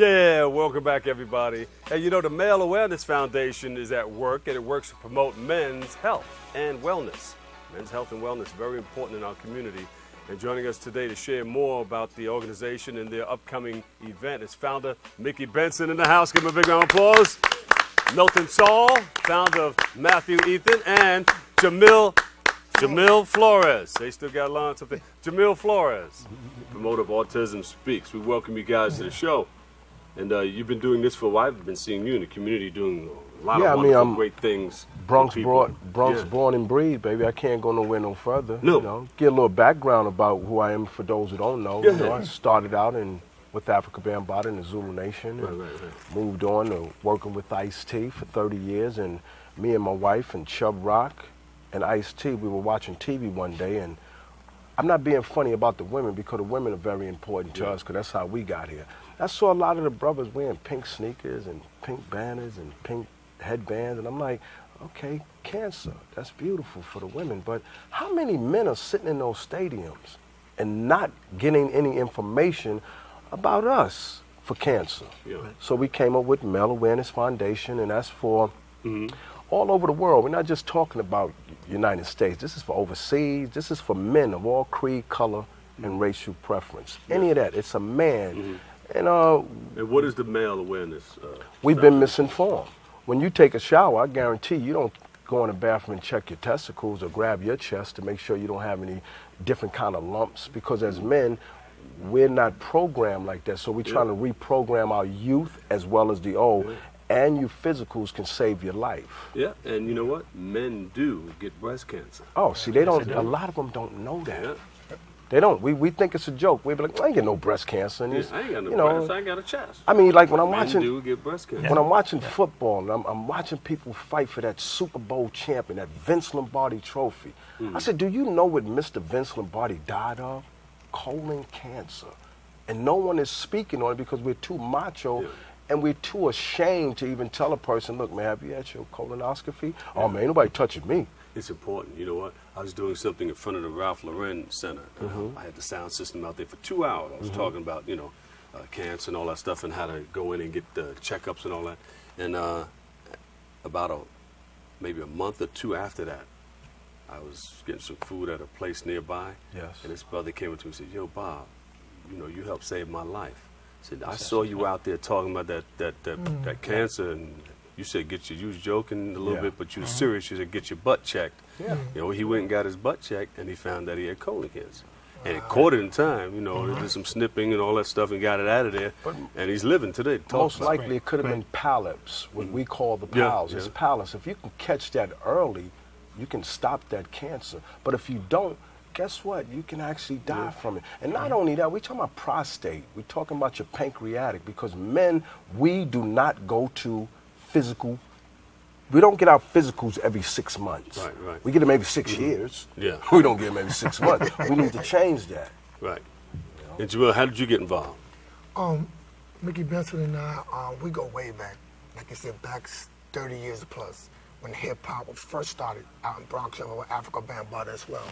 Yeah, welcome back, everybody. Hey, you know, the Male Awareness Foundation is at work, and it works to promote men's health and wellness. Men's health and wellness, very important in our community. And joining us today to share more about the organization and their upcoming event is founder Mickey Benson in the house. Give him a big round of applause. Milton Saul, founder of Matthew Ethan, and Jamil Flores. They still got lines up there. Jamil Flores, promoter of Autism Speaks. We welcome you guys to the show. And you've been doing this for a while. I've been seeing you in the community doing a lot of wonderful, great things. Bronx born and breed, baby. I can't go nowhere no further. No. You know, get a little background about who I am for those who don't know. Yeah. You know, I started out with Africa Bambaataa in the Zulu Nation. And moved on to working with Ice-T for 30 years. And me and my wife and Chub Rock and Ice-T, we were watching TV one day. And I'm not being funny about the women because the women are very important to us because that's how we got here. I saw a lot of the brothers wearing pink sneakers and pink banners and pink headbands, and I'm like, okay, cancer, that's beautiful for the women, but how many men are sitting in those stadiums and not getting any information about us for cancer? Yeah. So we came up with Male Awareness Foundation, and that's for all over the world. We're not just talking about United States. This is for overseas. This is for men of all creed, color, and racial preference. Any of that. It's a man. And what is the Male Awareness? We've been misinformed. When you take a shower, I guarantee you don't go in the bathroom and check your testicles or grab your chest to make sure you don't have any different kind of lumps, because as men, we're not programmed like that. So we're trying to reprogram our youth as well as the old. And your physicals can save your life. Yeah, and you know what? Men do get breast cancer. Oh, see, they don't. A lot of them don't know that. Yeah. They don't. We think it's a joke. We be like, I ain't get no breast cancer. And I ain't got no breast. I ain't got a chest. I mean, like when I'm watching, do get breast cancer. When I'm watching football, and I'm watching people fight for that Super Bowl champion, that Vince Lombardi trophy. I said, do you know what Mr. Vince Lombardi died of? Colon cancer. And no one is speaking on it because we're too macho. And we're too ashamed to even tell a person, look, man, have you had your colonoscopy? Oh, man, ain't nobody touching me. It's important. You know what? I was doing something in front of the Ralph Lauren Center. I had the sound system out there for 2 hours. I was talking about, cancer and all that stuff and how to go in and get the checkups and all that. And about maybe a month or two after that, I was getting some food at a place nearby. Yes. And this brother came up to me and said, yo, Bob, you helped save my life. I said, I saw you out there talking about that cancer, and you said you was joking a little bit, but you were serious. You said get your butt checked. Yeah. He went and got his butt checked, and he found that he had colon cancer. And it caught it in time, they did some snipping and all that stuff and got it out of there, and he's living today. Most likely it could have been polyps, what we call the polyps. It's polyps. If you can catch that early, you can stop that cancer. But if you don't, guess what? You can actually die from it. And not only that, we're talking about prostate. We're talking about your pancreatic, because men, we do not go to physical. We don't get our physicals every 6 months. Right. We get them every 6 years. Yeah. We don't get them every 6 months. We need to change that. Right. And Jamil, how did you get involved? Mickey Benson and I, we go way back. Like I said, back 30 years plus, when hip hop first started out in Bronx with Africa Bambaataa as well.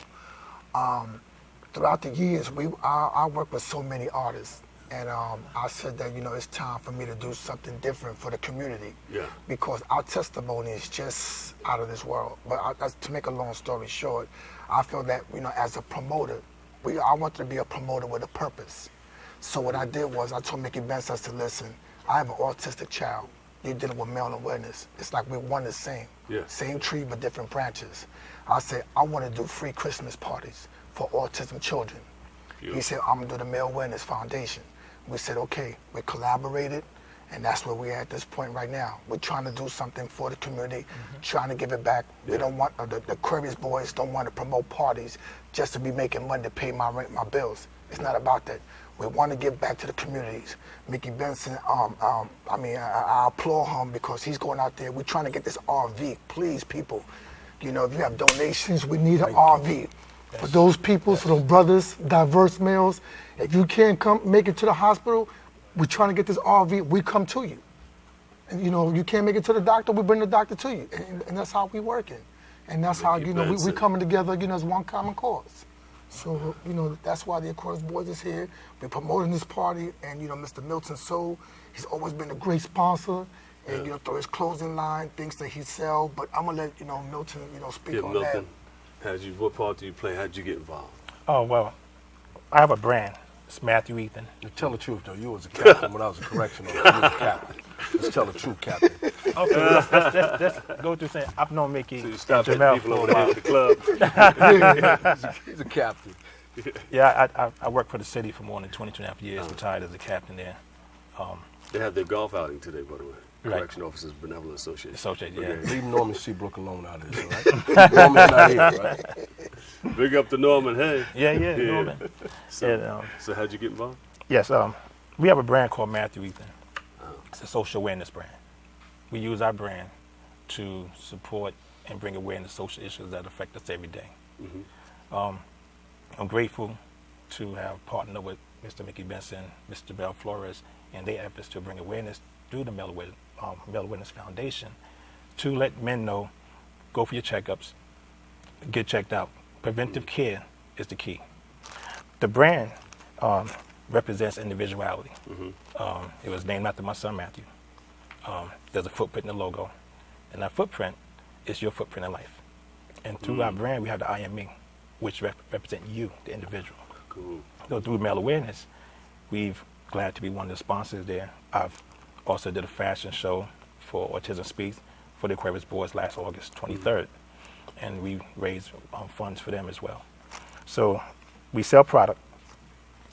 Throughout the years, I worked with so many artists, and I said that it's time for me to do something different for the community. Yeah. Because our testimony is just out of this world. But to make a long story short, I feel that as a promoter, I wanted to be a promoter with a purpose. So what I did was I told Mickey Benson, I said, listen, I have an autistic child. You're dealing with male awareness. It's like we're one the same. Yeah. Same tree but different branches. I said, I want to do free Christmas parties for autism children. Beautiful. He said, I'm going to do the Male Awareness Foundation. We said, okay, we collaborated, and that's where we're at this point right now. We're trying to do something for the community, trying to give it back. We don't want, the Aquarius boys don't want to promote parties just to be making money to pay my rent, my bills. It's not about that. We want to give back to the communities. Mickey Benson, I applaud him because he's going out there. We're trying to get this RV. Please, people, if you have donations, we need an RV. For those people, for those brothers, diverse males, if you can't make it to the hospital, we're trying to get this RV, we come to you. And you can't make it to the doctor, we bring the doctor to you. And that's how we working. And that's how, we coming together, as one common cause. So, you know, that's why the Aquarius Boys is here. We're promoting this party, and, you know, Mr. Milton Soul, he's always been a great sponsor, and, you know, through his clothing line, things that he sell. But I'm going to let, you know, Milton, you know, speak on Milton, that. what part do you play? How did you get involved? Oh, well, I have a brand. It's Matthew Ethan. Now, tell the truth, though. You was a captain when I was a correctional. You was a captain. Let's tell the truth, Captain. Okay, let's go through saying I've known Mickey So you stop hitting Jamel people for over a there while. at the club. He's a captain. Yeah, I worked for the city for more than 22.5 years, retired as a captain there. They had their golf outing today, by the way. Right. Correction Officers Benevolent Association. Yeah. Okay. Leave Norman Seabrook alone out of this, all right? Norman's not here, right? Big up to Norman, hey. Yeah, Norman. So how'd you get involved? Yes, we have a brand called Matthew Ethan. It's a social awareness brand. We use our brand to support and bring awareness to social issues that affect us every day. I'm grateful to have partnered with Mr. Mickey Benson, Mr. Bell Flores, and their efforts to bring awareness through the Male Awareness Foundation to let men know, go for your checkups, get checked out. Preventive care is the key. The brand represents individuality. It was named after my son, Matthew. There's a footprint in the logo, and that footprint is your footprint in life. And through our brand, we have the I am me, which represent you, the individual. Cool. So through Male Awareness, we've glad to be one of the sponsors there. I've also did a fashion show for Autism Speaks for the Aquarius Boys last August 23rd, and we raised funds for them as well. So we sell product,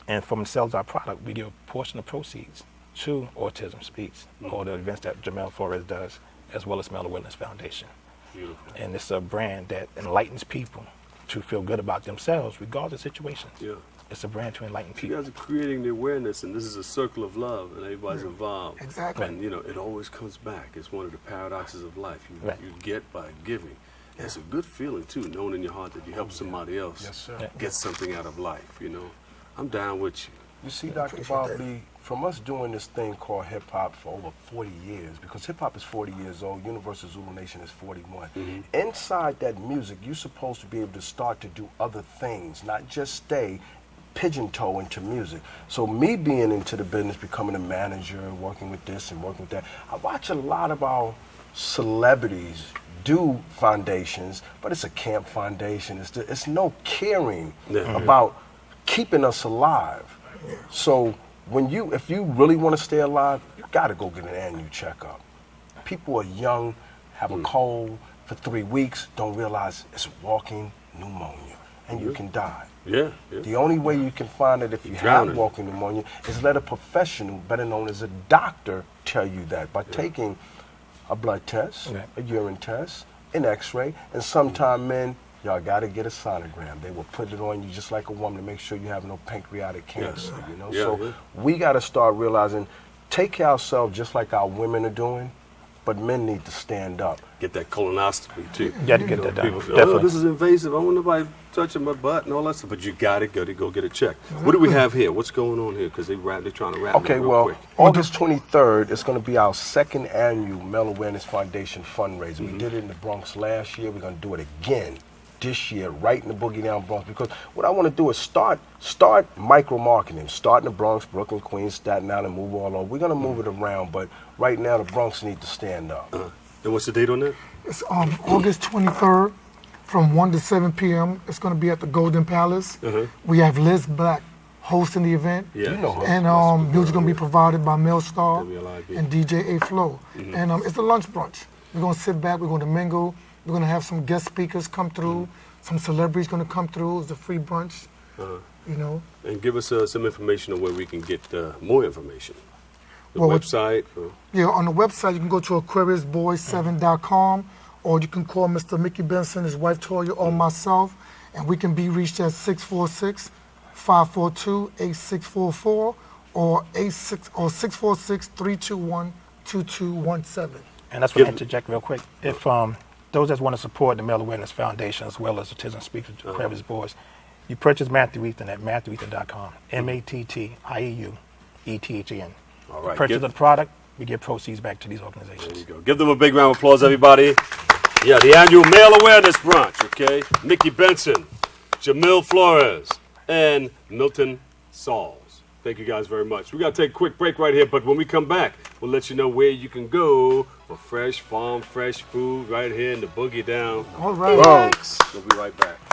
and from the sales of our product, we give a portion of proceeds to Autism Speaks, or the events that Jamel Flores does, as well as Male Awareness Foundation. Beautiful. And it's a brand that enlightens people to feel good about themselves, regardless of situations. Yeah. It's a brand to enlighten You people. guys are creating the awareness, and this is a circle of love, and everybody's involved. Exactly. And, you know, it always comes back. It's one of the paradoxes of life. Right. You get by giving. And it's a good feeling, too, knowing in your heart that you help somebody else Yes, sir. get something out of life, you know. I'm down with you. You see, Dr. Bob Lee, from us doing this thing called hip-hop for over 40 years, because hip-hop is 40 years old, Universal Zulu Nation is 41. Inside that music, you're supposed to be able to start to do other things, not just stay pigeon-toe into music. So me being into the business, becoming a manager, working with this and working with that, I watch a lot of our celebrities do foundations, but it's a camp foundation. It's no caring about keeping us alive. So if you really want to stay alive, you got to go get an annual checkup. People are young, have a cold for 3 weeks, don't realize it's walking pneumonia, and you can die. Yeah. The only way you can find it if you drowning. have walking pneumonia is let a professional, better known as a doctor, tell you that by taking a blood test, a urine test, an x-ray, and sometime men, y'all got to get a sonogram. They will put it on you just like a woman to make sure you have no pancreatic cancer, you know? So we got to start realizing, take care of ourselves just like our women are doing, but men need to stand up. Get that colonoscopy, too. You got to get that done. People say, oh, Definitely. this is invasive. I want nobody touching my butt and all that stuff. But you got to go get it checked. What do we have here? What's going on here? Because they're trying to wrap it Okay, up real well, quick. August 23rd is going to be our second annual Male Awareness Foundation fundraiser. We did it in the Bronx last year. We're going to do it again this year, right in the Boogie Down Bronx. Because what I want to do is start micro-marketing. Start in the Bronx, Brooklyn, Queens, Staten Island, move all over. We're going to move it around, but right now the Bronx need to stand up. And what's the date on that? It's August 23rd from 1 to 7 p.m. It's going to be at the Golden Palace. We have Liz Black hosting the event. Yeah. You know her. And music going to be provided by Mel Star WLIB. and DJ A Flow. And it's a lunch brunch. We're going to sit back, we're going to mingle, we're going to have some guest speakers come through, some celebrities going to come through. It's a free brunch, you know. And give us some information on where we can get more information. The Well, website. Yeah, on the website, you can go to AquariusBoys7.com, or you can call Mr. Mickey Benson, his wife Toya, or myself, and we can be reached at 646-542-8644 or 646-321-2217. And that's what I interject real quick. If those that want to support the Male Awareness Foundation as well as Autism Speaks with Aquarius Boys, you purchase Matthew Ethan at MatthewEthan.com. MatthewEthan. All right. Purchase the product, we give proceeds back to these organizations. There you go. Give them a big round of applause, everybody. Yeah, the annual Male Awareness Brunch, okay? Mickey Benson, Jamil Flores, and Milton Sauls. Thank you guys very much. We got to take a quick break right here, but when we come back, we'll let you know where you can go for fresh farm, fresh food right here in the Boogie Down. All right. Bronx. We'll be right back.